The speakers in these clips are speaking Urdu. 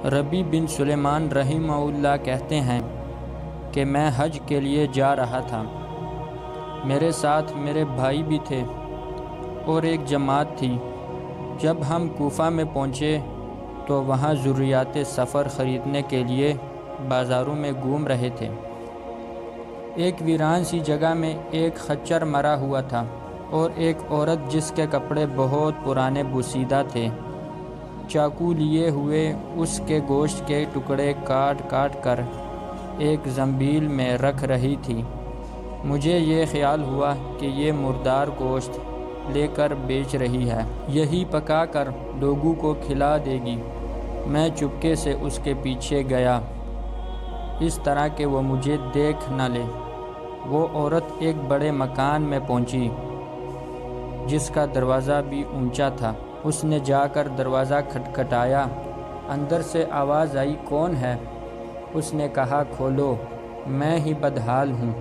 ربی بن سلیمان رحمہ اللہ کہتے ہیں کہ میں حج کے لیے جا رہا تھا۔ میرے ساتھ میرے بھائی بھی تھے اور ایک جماعت تھی۔ جب ہم کوفہ میں پہنچے تو وہاں ضروریات سفر خریدنے کے لیے بازاروں میں گھوم رہے تھے۔ ایک ویران سی جگہ میں ایک خچر مرا ہوا تھا اور ایک عورت جس کے کپڑے بہت پرانے بوسیدہ تھے، چاقو لیے ہوئے اس کے گوشت کے ٹکڑے کاٹ کاٹ کر ایک زنبیل میں رکھ رہی تھی۔ مجھے یہ خیال ہوا کہ یہ مردار گوشت لے کر بیچ رہی ہے، یہی پکا کر لوگوں کو کھلا دے گی۔ میں چپکے سے اس کے پیچھے گیا، اس طرح کہ وہ مجھے دیکھ نہ لے۔ وہ عورت ایک بڑے مکان میں پہنچی جس کا دروازہ بھی اونچا تھا۔ اس نے جا کر دروازہ کھٹکھٹایا۔ اندر سے آواز آئی، کون ہے؟ اس نے کہا، کھولو، میں ہی بدحال ہوں۔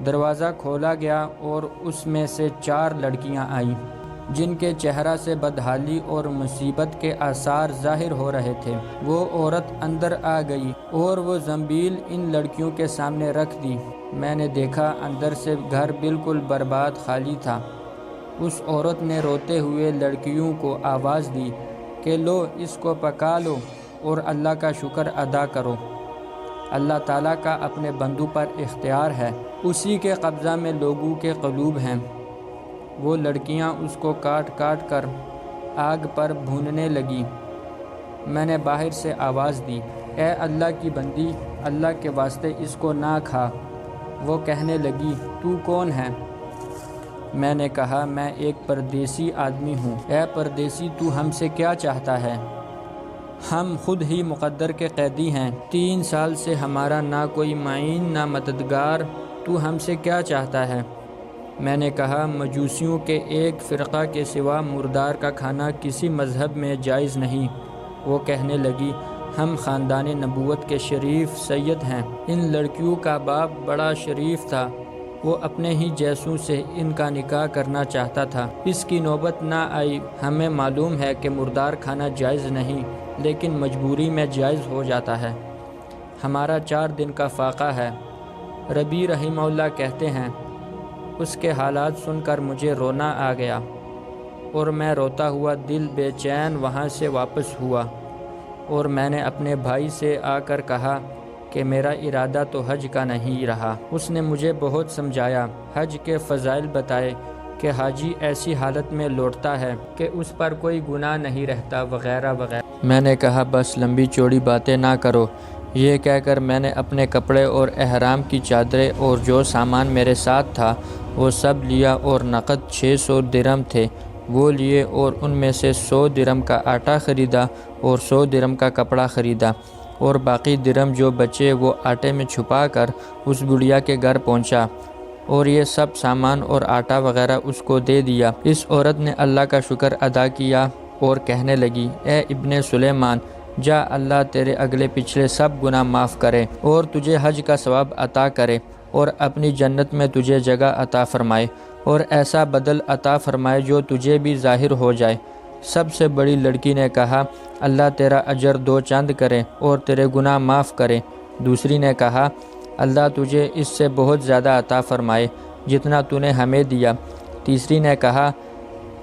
دروازہ کھولا گیا اور اس میں سے 4 لڑکیاں آئیں جن کے چہرہ سے بدحالی اور مصیبت کے آثار ظاہر ہو رہے تھے۔ وہ عورت اندر آ گئی اور وہ زنبیل ان لڑکیوں کے سامنے رکھ دی۔ میں نے دیکھا اندر سے گھر بالکل برباد خالی تھا۔ اس عورت نے روتے ہوئے لڑکیوں کو آواز دی کہ لو، اس کو پکا لو اور اللہ کا شکر ادا کرو۔ اللہ تعالیٰ کا اپنے بندوں پر اختیار ہے، اسی کے قبضہ میں لوگوں کے قلوب ہیں۔ وہ لڑکیاں اس کو کاٹ کاٹ کر آگ پر بھوننے لگیں۔ میں نے باہر سے آواز دی، اے اللہ کی بندی، اللہ کے واسطے اس کو نہ کھا۔ وہ کہنے لگی، تو کون ہے؟ میں نے کہا، میں ایک پردیسی آدمی ہوں۔ اے پردیسی، تو ہم سے کیا چاہتا ہے؟ ہم خود ہی مقدر کے قیدی ہیں۔ 3 سال سے ہمارا نہ کوئی معین نہ مددگار، تو ہم سے کیا چاہتا ہے؟ میں نے کہا، مجوسیوں کے ایک فرقہ کے سوا مردار کا کھانا کسی مذہب میں جائز نہیں۔ وہ کہنے لگی، ہم خاندان نبوت کے شریف سید ہیں۔ ان لڑکیوں کا باپ بڑا شریف تھا، وہ اپنے ہی جیسوں سے ان کا نکاح کرنا چاہتا تھا۔ اس کی نوبت نہ آئی۔ ہمیں معلوم ہے کہ مردار کھانا جائز نہیں، لیکن مجبوری میں جائز ہو جاتا ہے۔ ہمارا 4 دن کا فاقہ ہے۔ ربی رحمہ اللہ کہتے ہیں، اس کے حالات سن کر مجھے رونا آ گیا اور میں روتا ہوا دل بے چین وہاں سے واپس ہوا، اور میں نے اپنے بھائی سے آ کر کہا کہ میرا ارادہ تو حج کا نہیں رہا۔ اس نے مجھے بہت سمجھایا، حج کے فضائل بتائے کہ حاجی ایسی حالت میں لوٹتا ہے کہ اس پر کوئی گناہ نہیں رہتا، وغیرہ وغیرہ۔ میں نے کہا، بس لمبی چوڑی باتیں نہ کرو۔ یہ کہہ کر میں نے اپنے کپڑے اور احرام کی چادریں اور جو سامان میرے ساتھ تھا وہ سب لیا، اور نقد 600 درہم تھے وہ لیے، اور ان میں سے 100 درہم کا آٹا خریدا اور 100 درہم کا کپڑا خریدا، اور باقی درہم جو بچے وہ آٹے میں چھپا کر اس بڑھیا کے گھر پہنچا، اور یہ سب سامان اور آٹا وغیرہ اس کو دے دیا۔ اس عورت نے اللہ کا شکر ادا کیا اور کہنے لگی، اے ابن سلیمان، جا، اللہ تیرے اگلے پچھلے سب گناہ معاف کرے اور تجھے حج کا ثواب عطا کرے، اور اپنی جنت میں تجھے جگہ عطا فرمائے، اور ایسا بدل عطا فرمائے جو تجھے بھی ظاہر ہو جائے۔ سب سے بڑی لڑکی نے کہا، اللہ تیرا اجر 2 چاند کرے اور تیرے گناہ معاف کرے۔ دوسری نے کہا، اللہ تجھے اس سے بہت زیادہ عطا فرمائے جتنا تو نے ہمیں دیا۔ تیسری نے کہا،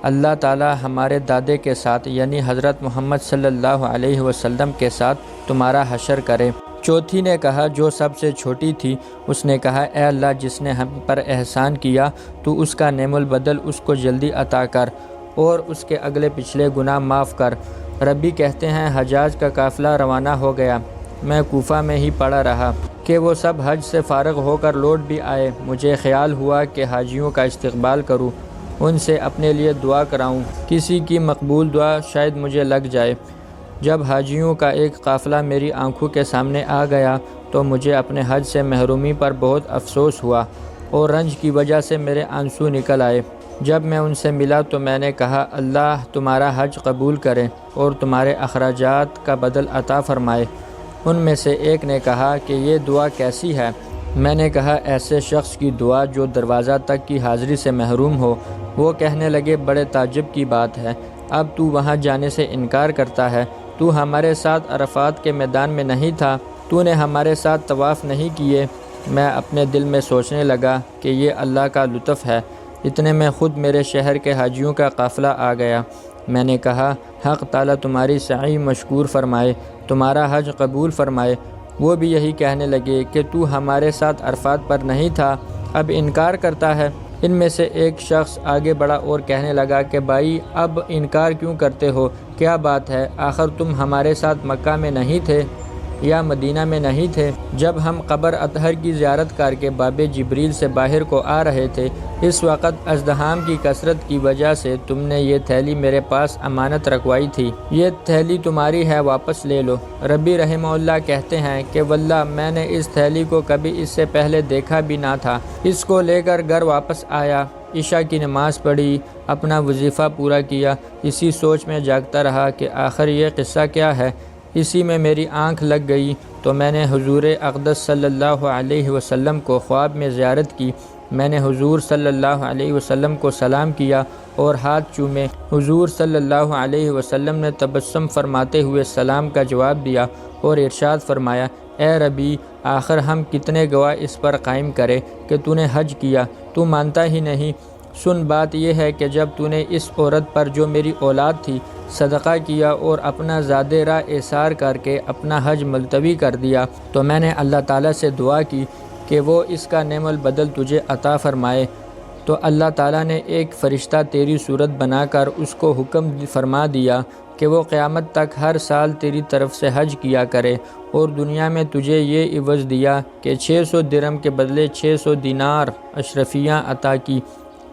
اللہ تعالی ہمارے دادے کے ساتھ یعنی حضرت محمد صلی اللہ علیہ وسلم کے ساتھ تمہارا حشر کرے۔ چوتھی نے کہا، جو سب سے چھوٹی تھی، اس نے کہا، اے اللہ، جس نے ہم پر احسان کیا تو اس کا نعم البدل اس کو جلدی عطا کر اور اس کے اگلے پچھلے گناہ معاف کر۔ ربی کہتے ہیں، حجاج کا قافلہ روانہ ہو گیا۔ میں کوفہ میں ہی پڑا رہا کہ وہ سب حج سے فارغ ہو کر لوٹ بھی آئے۔ مجھے خیال ہوا کہ حاجیوں کا استقبال کروں، ان سے اپنے لیے دعا کراؤں، کسی کی مقبول دعا شاید مجھے لگ جائے۔ جب حاجیوں کا ایک قافلہ میری آنکھوں کے سامنے آ گیا تو مجھے اپنے حج سے محرومی پر بہت افسوس ہوا اور رنج کی وجہ سے میرے آنسو نکل آئے۔ جب میں ان سے ملا تو میں نے کہا، اللہ تمہارا حج قبول کرے اور تمہارے اخراجات کا بدل عطا فرمائے۔ ان میں سے ایک نے کہا کہ یہ دعا کیسی ہے؟ میں نے کہا، ایسے شخص کی دعا جو دروازہ تک کی حاضری سے محروم ہو۔ وہ کہنے لگے، بڑے تعجب کی بات ہے، اب تو وہاں جانے سے انکار کرتا ہے، تو ہمارے ساتھ عرفات کے میدان میں نہیں تھا، تو نے ہمارے ساتھ طواف نہیں کیے۔ میں اپنے دل میں سوچنے لگا کہ یہ اللہ کا لطف ہے۔ اتنے میں خود میرے شہر کے حاجیوں کا قافلہ آ گیا۔ میں نے کہا، حق تعالیٰ تمہاری سعی مشکور فرمائے، تمہارا حج قبول فرمائے۔ وہ بھی یہی کہنے لگے کہ تو ہمارے ساتھ عرفات پر نہیں تھا، اب انکار کرتا ہے۔ ان میں سے ایک شخص آگے بڑھا اور کہنے لگا کہ بھائی، اب انکار کیوں کرتے ہو؟ کیا بات ہے؟ آخر تم ہمارے ساتھ مکہ میں نہیں تھے یا مدینہ میں نہیں تھے جب ہم قبر اطہر کی زیارت کر کے باب جبریل سے باہر کو آ رہے تھے؟ اس وقت ازدحام کی کثرت کی وجہ سے تم نے یہ تھیلی میرے پاس امانت رکھوائی تھی، یہ تھیلی تمہاری ہے، واپس لے لو۔ ربی رحمہ اللہ کہتے ہیں کہ واللہ میں نے اس تھیلی کو کبھی اس سے پہلے دیکھا بھی نہ تھا۔ اس کو لے کر گھر واپس آیا، عشاء کی نماز پڑھی، اپنا وظیفہ پورا کیا، اسی سوچ میں جاگتا رہا کہ آخر یہ قصہ کیا ہے۔ اسی میں میری آنکھ لگ گئی تو میں نے حضور اقدس صلی اللہ علیہ وسلم کو خواب میں زیارت کی۔ میں نے حضور صلی اللہ علیہ وسلم کو سلام کیا اور ہاتھ چومے۔ حضور صلی اللہ علیہ وسلم نے تبسم فرماتے ہوئے سلام کا جواب دیا اور ارشاد فرمایا، اے ربی، آخر ہم کتنے گواہ اس پر قائم کرے کہ تو نے حج کیا، تو مانتا ہی نہیں۔ سن، بات یہ ہے کہ جب تو نے اس عورت پر جو میری اولاد تھی صدقہ کیا اور اپنا زاد راہ ایثار کر کے اپنا حج ملتوی کر دیا، تو میں نے اللہ تعالیٰ سے دعا کی کہ وہ اس کا نعم البدل تجھے عطا فرمائے۔ تو اللہ تعالیٰ نے ایک فرشتہ تیری صورت بنا کر اس کو حکم فرما دیا کہ وہ قیامت تک ہر سال تیری طرف سے حج کیا کرے، اور دنیا میں تجھے یہ عوض دیا کہ 600 درہم کے بدلے 600 دینار اشرفیاں عطا کی۔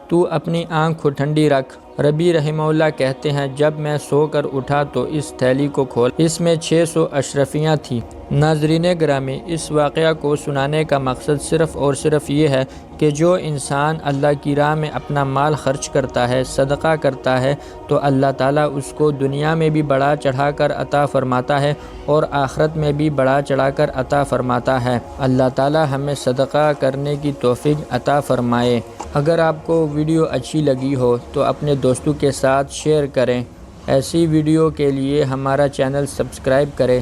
تو اپنی آنکھ کو ٹھنڈی رکھ۔ ربی رحمہ اللہ کہتے ہیں، جب میں سو کر اٹھا تو اس تھیلی کو کھولا، اس میں 600 اشرفیاں تھیں۔ ناظرین گرامی، اس واقعہ کو سنانے کا مقصد صرف اور صرف یہ ہے کہ جو انسان اللہ کی راہ میں اپنا مال خرچ کرتا ہے، صدقہ کرتا ہے، تو اللہ تعالیٰ اس کو دنیا میں بھی بڑھا چڑھا کر عطا فرماتا ہے اور آخرت میں بھی بڑھا چڑھا کر عطا فرماتا ہے۔ اللہ تعالیٰ ہمیں صدقہ کرنے کی توفیق عطا فرمائے۔ اگر آپ کو ویڈیو اچھی لگی ہو تو اپنے دوستوں کے ساتھ شیئر کریں۔ ایسی ویڈیو کے لیے ہمارا چینل سبسکرائب کریں۔